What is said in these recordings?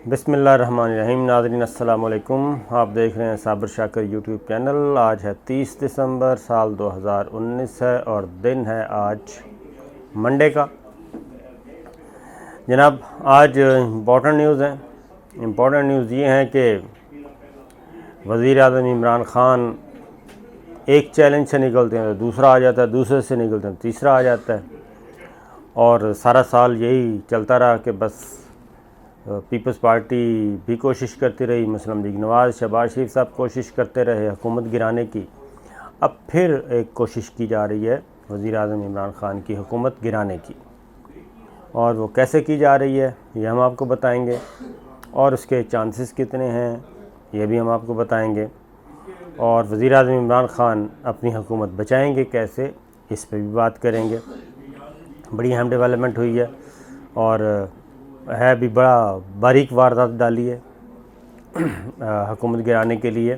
بسم اللہ الرحمن الرحیم۔ ناظرین السلام علیکم، آپ دیکھ رہے ہیں صابر شاکر یوٹیوب چینل۔ آج ہے 30 دسمبر سال 2019 ہے اور دن ہے آج منڈے کا۔ جناب آج امپورٹنٹ نیوز ہیں۔ امپورٹنٹ نیوز یہ ہیں کہ وزیر اعظم عمران خان ایک چیلنج سے نکلتے ہیں تو دوسرا آ جاتا ہے، دوسرے سے نکلتے ہیں تیسرا آ جاتا ہے، اور سارا سال یہی چلتا رہا کہ بس پیپلز پارٹی بھی کوشش کرتی رہی، مسلم لیگ نواز شہباز شریف صاحب کوشش کرتے رہے حکومت گرانے کی۔ اب پھر ایک کوشش کی جا رہی ہے وزیر اعظم عمران خان کی حکومت گرانے کی، اور وہ کیسے کی جا رہی ہے یہ ہم آپ کو بتائیں گے، اور اس کے چانسز کتنے ہیں یہ بھی ہم آپ کو بتائیں گے، اور وزیر اعظم عمران خان اپنی حکومت بچائیں گے کیسے اس پہ بھی بات کریں گے۔ بڑی اہم ڈیولپمنٹ ہوئی ہے اور ہے بھی بڑا باریک واردات ڈالی ہے حکومت گرانے کے لیے،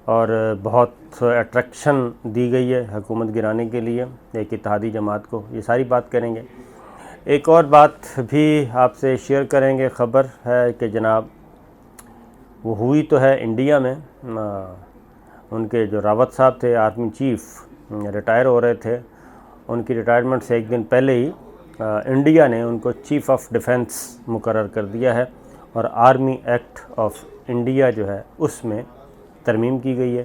اور بہت اٹریکشن دی گئی ہے حکومت گرانے کے لیے ایک اتحادی جماعت کو۔ یہ ساری بات کریں گے۔ ایک اور بات بھی آپ سے شیئر کریں گے، خبر ہے کہ جناب وہ ہوئی تو ہے انڈیا میں، ان کے جو راوت صاحب تھے آرمی چیف ریٹائر ہو رہے تھے، ان کی ریٹائرمنٹ سے ایک دن پہلے ہی انڈیا نے ان کو چیف آف ڈیفنس مقرر کر دیا ہے، اور آرمی ایکٹ آف انڈیا جو ہے اس میں ترمیم کی گئی ہے،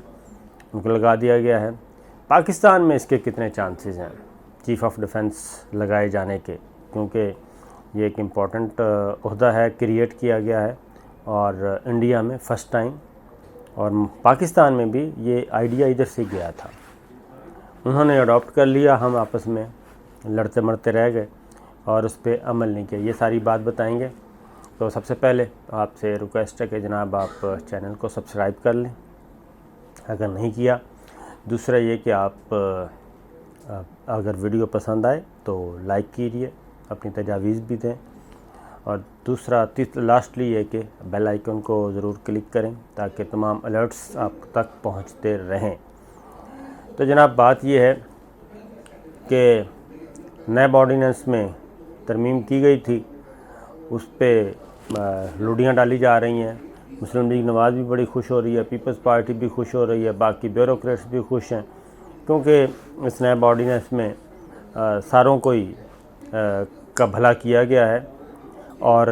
ان کو لگا دیا گیا ہے۔ پاکستان میں اس کے کتنے چانسز ہیں چیف آف ڈیفنس لگائے جانے کے، کیونکہ یہ ایک امپورٹنٹ عہدہ ہے، کریٹ کیا گیا ہے اور انڈیا میں فرسٹ ٹائم، اور پاکستان میں بھی یہ آئیڈیا ادھر سے گیا تھا، انہوں نے اڈاپٹ کر لیا، ہم آپس میں لڑتے مرتے رہ گئے اور اس پہ عمل نہیں کیا۔ یہ ساری بات بتائیں گے۔ تو سب سے پہلے آپ سے ریکویسٹ ہے کہ جناب آپ چینل کو سبسکرائب کر لیں اگر نہیں کیا۔ دوسرا یہ کہ آپ اگر ویڈیو پسند آئے تو لائک کیجیے، اپنی تجاویز بھی دیں، اور دوسرا لاسٹلی یہ کہ بیل آئیکن کو ضرور کلک کریں تاکہ تمام الرٹس آپ تک پہنچتے رہیں۔ تو جناب بات یہ ہے کہ نیب آرڈیننس میں ترمیم کی گئی تھی، اس پہ لوڈیاں ڈالی جا رہی ہیں، مسلم لیگ نواز بھی بڑی خوش ہو رہی ہے، پیپلز پارٹی بھی خوش ہو رہی ہے، باقی بیوروکریٹس بھی خوش ہیں، کیونکہ اس نیب آرڈیننس میں ساروں کو ہی کا بھلا کیا گیا ہے، اور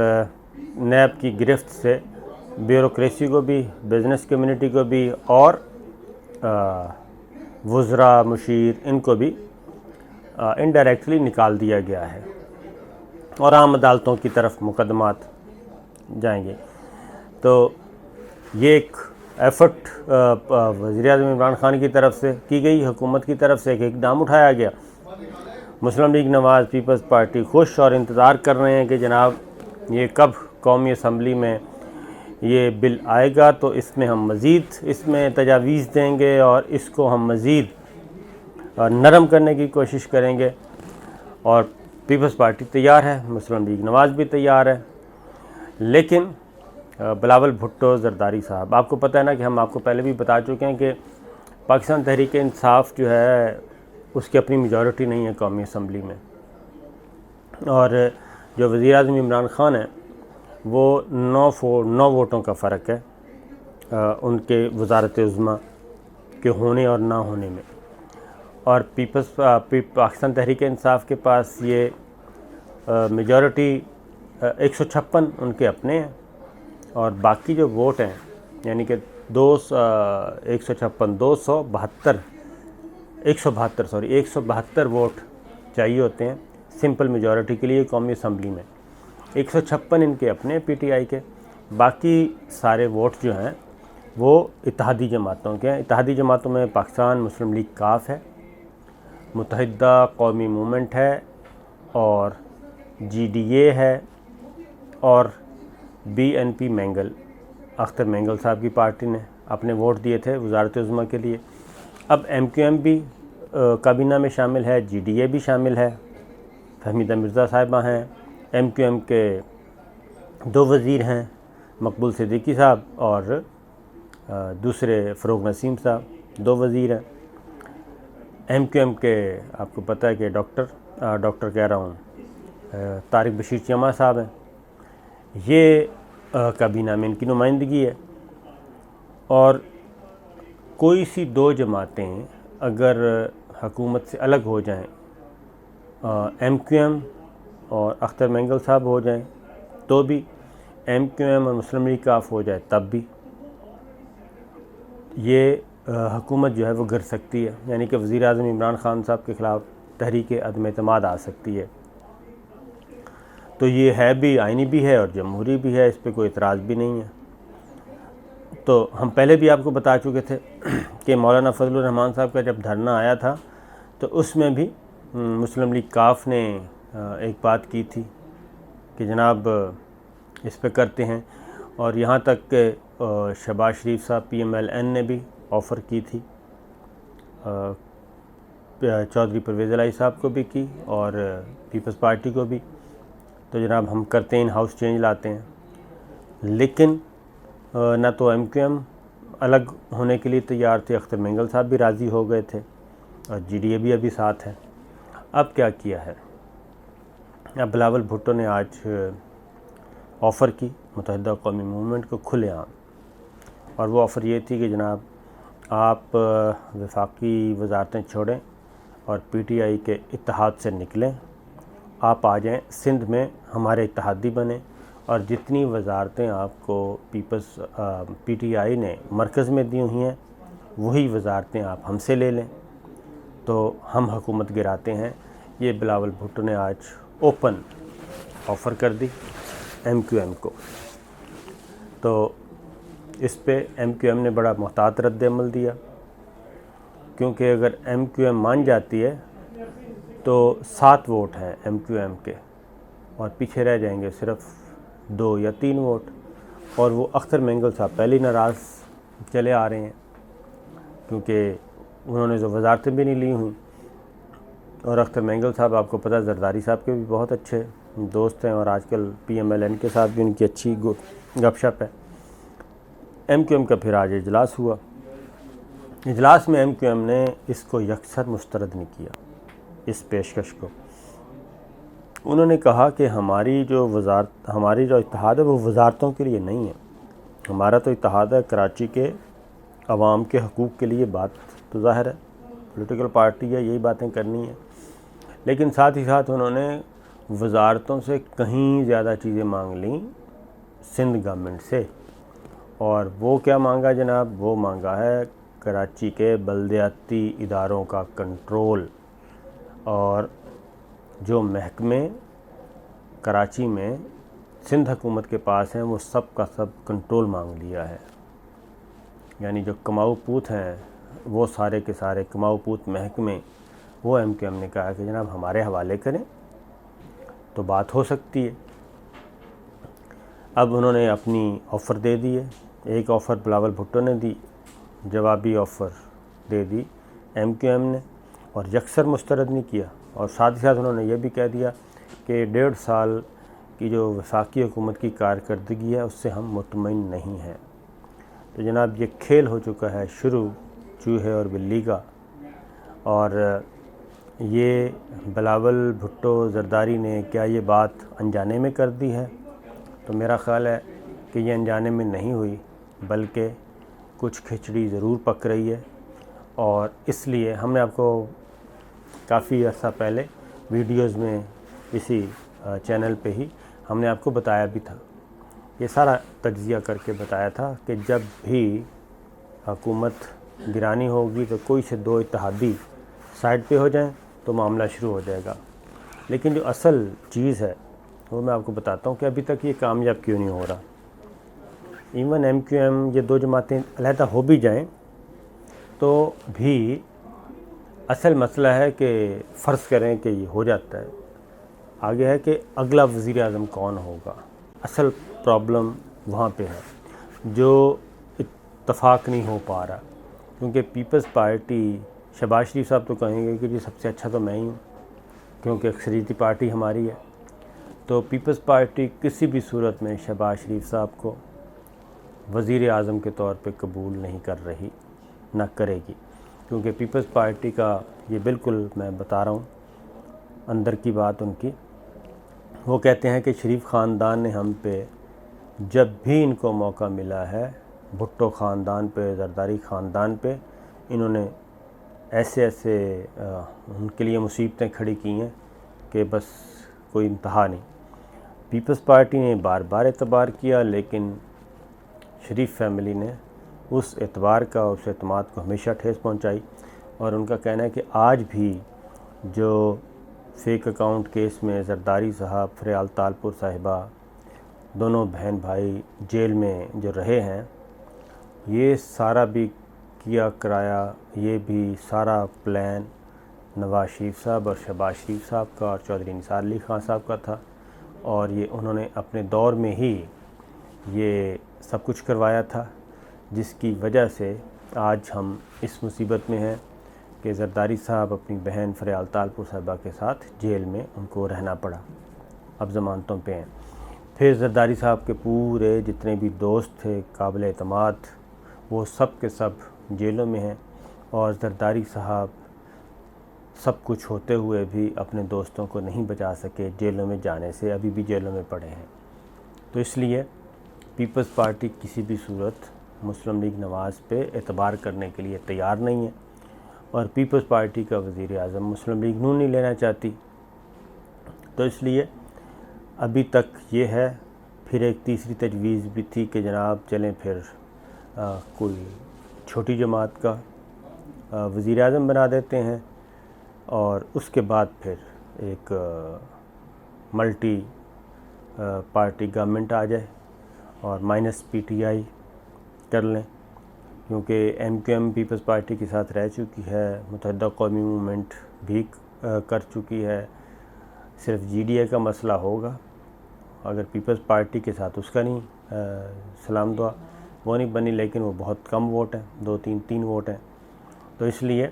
نیب کی گرفت سے بیوروکریسی کو بھی، بزنس کمیونٹی کو بھی، اور وزراء مشیر ان کو بھی انڈائریکٹلی نکال دیا گیا ہے، اور عام عدالتوں کی طرف مقدمات جائیں گے۔ تو یہ ایک ایفرٹ وزیر اعظم عمران خان کی طرف سے کی گئی، حکومت کی طرف سے ایک اقدام اٹھایا گیا۔ مسلم لیگ نواز پیپلز پارٹی خوش اور انتظار کر رہے ہیں کہ جناب یہ کب قومی اسمبلی میں یہ بل آئے گا تو اس میں ہم مزید اس میں تجاویز دیں گے اور اس کو ہم مزید نرم کرنے کی کوشش کریں گے، اور پیپلز پارٹی تیار ہے، مسلم لیگ نواز بھی تیار ہے۔ لیکن بلاول بھٹو زرداری صاحب، آپ کو پتہ ہے نا کہ ہم آپ کو پہلے بھی بتا چکے ہیں کہ پاکستان تحریک انصاف جو ہے اس کی اپنی میجورٹی نہیں ہے قومی اسمبلی میں، اور جو وزیر اعظم عمران خان ہیں وہ 9 ووٹوں کا فرق ہے ان کے وزارت عظمیٰ کے ہونے اور نہ ہونے میں، اور پاکستان تحریک انصاف کے پاس یہ میجورٹی 156 ان کے اپنے ہیں، اور باقی جو ووٹ ہیں یعنی کہ 172 ووٹ چاہیے ہوتے ہیں سمپل میجورٹی کے لیے قومی اسمبلی میں، 156 ان کے اپنے پی ٹی آئی کے، باقی سارے ووٹ جو ہیں وہ اتحادی جماعتوں کے ہیں۔ اتحادی جماعتوں میں پاکستان مسلم لیگ کاف ہے، متحدہ قومی موومنٹ ہے، اور جی ڈی اے ہے، اور B N P Mengal, Akhtar Mengal صاحب کی پارٹی نے اپنے ووٹ دیے تھے وزارت عظمیٰ کے لیے۔ اب ایم کیو ایم بھی کابینہ میں شامل ہے، جی ڈی اے بھی شامل ہے، فہمیدہ مرزا صاحبہ ہیں، ایم کیو ایم کے 2 وزیر ہیں، مقبول صدیقی صاحب اور دوسرے فروغ نسیم صاحب 2 وزیر ہیں۔ ایم کیو ایم کے آپ کو پتہ ہے کہ ڈاکٹر کہہ رہا ہوں طارق بشیر چیمہ صاحب ہیں، یہ کابینہ میں ان کی نمائندگی ہے، اور کوئی سی دو جماعتیں اگر حکومت سے الگ ہو جائیں، ایم کیو ایم اور اختر مینگل صاحب ہو جائیں تو بھی، ایم کیو ایم اور مسلم لیگ کاف ہو جائے تب بھی یہ حکومت جو ہے وہ گر سکتی ہے، یعنی کہ وزیر اعظم عمران خان صاحب کے خلاف تحریک عدم اعتماد آ سکتی ہے۔ تو یہ ہے بھی آئینی بھی ہے اور جمہوری بھی ہے، اس پہ کوئی اعتراض بھی نہیں ہے۔ تو ہم پہلے بھی آپ کو بتا چکے تھے کہ مولانا فضل الرحمان صاحب کا جب دھرنا آیا تھا تو اس میں بھی مسلم لیگ کاف نے ایک بات کی تھی کہ جناب اس پہ کرتے ہیں، اور یہاں تک کہ شہباز شریف صاحب پی ایم ایل این نے بھی آفر کی تھی، چودھری پرویز الہی صاحب کو بھی کی اور پیپلز پارٹی کو بھی، تو جناب ہم کرتے ہیں ان ہاؤس چینج لاتے ہیں۔ لیکن نہ تو ایم کیو ایم الگ ہونے کے لیے تیار تھے، اختر مینگل صاحب بھی راضی ہو گئے تھے، اور جی ڈی اے بھی ابھی ساتھ ہے۔ اب کیا کیا ہے، اب بلاول بھٹو نے آج آفر کی متحدہ قومی موومنٹ کو کھلے عام، اور وہ آفر یہ تھی کہ جناب آپ وفاقی وزارتیں چھوڑیں اور پی ٹی آئی کے اتحاد سے نکلیں، آپ آ جائیں سندھ میں ہمارے اتحادی بنیں، اور جتنی وزارتیں آپ کو پی ٹی آئی نے مرکز میں دی ہوئی ہیں وہی وزارتیں آپ ہم سے لے لیں تو ہم حکومت گراتے ہیں۔ یہ بلاول بھٹو نے آج اوپن آفر کر دی ایم کیو ایم کو، تو اس پہ ایم کیو ایم نے بڑا محتاط رد عمل دیا، کیونکہ اگر ایم کیو ایم مان جاتی ہے تو 7 ووٹ ہیں ایم کیو ایم کے، اور پیچھے رہ جائیں گے صرف 2 یا 3 ووٹ، اور وہ اختر مینگل صاحب پہلے ہی ناراض چلے آ رہے ہیں کیونکہ انہوں نے جو وزارتیں بھی نہیں لی ہوئیں، اور اختر مینگل صاحب آپ کو پتہ زرداری صاحب کے بھی بہت اچھے دوست ہیں، اور آج کل پی ایم ایل این کے ساتھ بھی ان کی اچھی گپ شپ ہے۔ ایم کیو ایم کا پھر آج اجلاس ہوا، اجلاس میں ایم کیو ایم نے اس کو یکسر مسترد نہیں کیا، اس پیشکش کو۔ انہوں نے کہا کہ ہماری جو اتحاد ہے وہ وزارتوں کے لیے نہیں ہے، ہمارا تو اتحاد ہے کراچی کے عوام کے حقوق کے لیے، بات تو ظاہر ہے پولیٹیکل پارٹی ہے، یہی باتیں کرنی ہیں، لیکن ساتھ ہی ساتھ انہوں نے وزارتوں سے کہیں زیادہ چیزیں مانگ لیں سندھ گورنمنٹ سے، اور وہ کیا مانگا جناب، وہ مانگا ہے کراچی کے بلدیاتی اداروں کا کنٹرول، اور جو محکمے کراچی میں سندھ حکومت کے پاس ہیں وہ سب کا سب کنٹرول مانگ لیا ہے، یعنی جو کماؤ پوت ہیں وہ سارے کے سارے کماؤ پوت محکمے، وہ ایم کیو ایم نے کہا کہ جناب ہمارے حوالے کریں تو بات ہو سکتی ہے۔ اب انہوں نے اپنی آفر دے دی ہے، ایک آفر بلاول بھٹو نے دی، جوابی آفر دے دی ایم کیو ایم نے، اور یکسر مسترد نہیں کیا، اور ساتھ ہی ساتھ انہوں نے یہ بھی کہہ دیا کہ 1.5 سال کی جو وفاقی حکومت کی کارکردگی ہے اس سے ہم مطمئن نہیں ہیں۔ تو جناب یہ کھیل ہو چکا ہے شروع چوہے اور بلی کا، اور یہ بلاول بھٹو زرداری نے کیا یہ بات انجانے میں کر دی ہے؟ تو میرا خیال ہے کہ یہ انجانے میں نہیں ہوئی، بلکہ کچھ کھچڑی ضرور پک رہی ہے، اور اس لیے ہم نے آپ کو کافی عرصہ پہلے ویڈیوز میں اسی چینل پہ ہی ہم نے آپ کو بتایا بھی تھا، یہ سارا تجزیہ کر کے بتایا تھا کہ جب بھی حکومت گرانی ہوگی تو کوئی سے 2 اتحادی سائڈ پہ ہو جائیں تو معاملہ شروع ہو جائے گا، لیکن جو اصل چیز ہے وہ میں آپ کو بتاتا ہوں کہ ابھی تک یہ کامیاب کیوں نہیں ہو رہا۔ ایون ایم کیو ایم یہ 2 جماعتیں علیحدہ ہو بھی جائیں تو بھی اصل مسئلہ ہے کہ فرض کریں کہ یہ ہو جاتا ہے، آگے ہے کہ اگلا وزیر اعظم کون ہوگا، اصل پرابلم وہاں پہ ہے جو اتفاق نہیں ہو پا رہا، کیونکہ پیپلز پارٹی شہباز شریف صاحب تو کہیں گے کہ جی سب سے اچھا تو میں ہی ہوں کیونکہ اکثریتی پارٹی ہماری ہے، تو پیپلز پارٹی کسی بھی صورت میں شہباز شریف صاحب کو وزیر اعظم کے طور پہ قبول نہیں کر رہی، نہ کرے گی، کیونکہ پیپلز پارٹی کا یہ بالکل میں بتا رہا ہوں اندر کی بات ان کی، وہ کہتے ہیں کہ شریف خاندان نے ہم پہ جب بھی ان کو موقع ملا ہے بھٹو خاندان پہ، زرداری خاندان پہ انہوں نے ایسے ان کے لیے مصیبتیں کھڑی کی ہیں کہ بس کوئی انتہا نہیں۔ پیپلز پارٹی نے بار بار اعتبار کیا، لیکن شریف فیملی نے اس اعتبار کا، اس اعتماد کو ہمیشہ ٹھیس پہنچائی، اور ان کا کہنا ہے کہ آج بھی جو فیک اکاؤنٹ کیس میں زرداری صاحب، فریال تالپور صاحبہ دونوں بہن بھائی جیل میں جو رہے ہیں، یہ سارا بھی کیا کرایا، یہ بھی سارا پلان نواز شریف صاحب اور شہباز شریف صاحب کا اور چودھری نثار علی خان صاحب کا تھا، اور یہ انہوں نے اپنے دور میں ہی یہ سب کچھ کروایا تھا، جس کی وجہ سے آج ہم اس مصیبت میں ہیں کہ زرداری صاحب اپنی بہن فریال تالپور صاحبہ کے ساتھ جیل میں ان کو رہنا پڑا، اب ضمانتوں پہ ہیں۔ پھر زرداری صاحب کے پورے جتنے بھی دوست تھے قابل اعتماد، وہ سب کے سب جیلوں میں ہیں، اور زرداری صاحب سب کچھ ہوتے ہوئے بھی اپنے دوستوں کو نہیں بچا سکے جیلوں میں جانے سے، ابھی بھی جیلوں میں پڑے ہیں۔ تو اس لیے پیپلز پارٹی کسی بھی صورت مسلم لیگ نواز پہ اعتبار کرنے کے لیے تیار نہیں ہے، اور پیپلز پارٹی کا وزیر اعظم مسلم لیگ نون نہیں لینا چاہتی۔ تو اس لیے ابھی تک یہ ہے۔ پھر ایک تیسری تجویز بھی تھی کہ جناب چلیں پھر کوئی چھوٹی جماعت کا وزیر اعظم بنا دیتے ہیں، اور اس کے بعد پھر ایک ملٹی پارٹی گورنمنٹ آ جائے اور مائنس پی ٹی آئی کر لیں، کیونکہ M Q M Peoples Party کے ساتھ رہ چکی ہے، متحدہ قومی موومنٹ بھی کر چکی ہے، صرف جی ڈی اے کا مسئلہ ہوگا، اگر پیپلز پارٹی کے ساتھ اس کا نہیں سلام دعا وہ نہیں بنی، لیکن وہ بہت کم ووٹ ہیں، تین ووٹ ہیں۔ تو اس لیے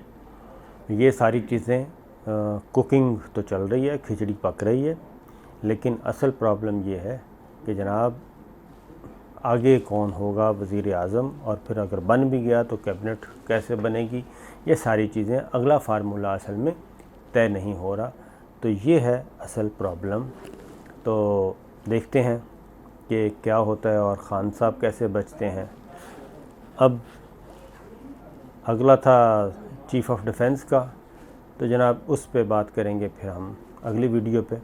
یہ ساری چیزیں کوکنگ تو چل رہی ہے، کھچڑی پک رہی ہے، لیکن اصل پرابلم یہ ہے کہ جناب آگے کون ہوگا وزیر اعظم، اور پھر اگر بن بھی گیا تو کیبنٹ کیسے بنے گی، یہ ساری چیزیں اگلا فارمولہ اصل میں طے نہیں ہو رہا۔ تو یہ ہے اصل پرابلم۔ تو دیکھتے ہیں کہ کیا ہوتا ہے اور خان صاحب کیسے بچتے ہیں۔ اب اگلا تھا چیف آف ڈیفنس کا، تو جناب اس پہ بات کریں گے پھر ہم اگلی ویڈیو پہ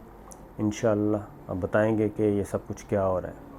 انشاءاللہ، اب بتائیں گے کہ یہ سب کچھ کیا ہو رہا ہے۔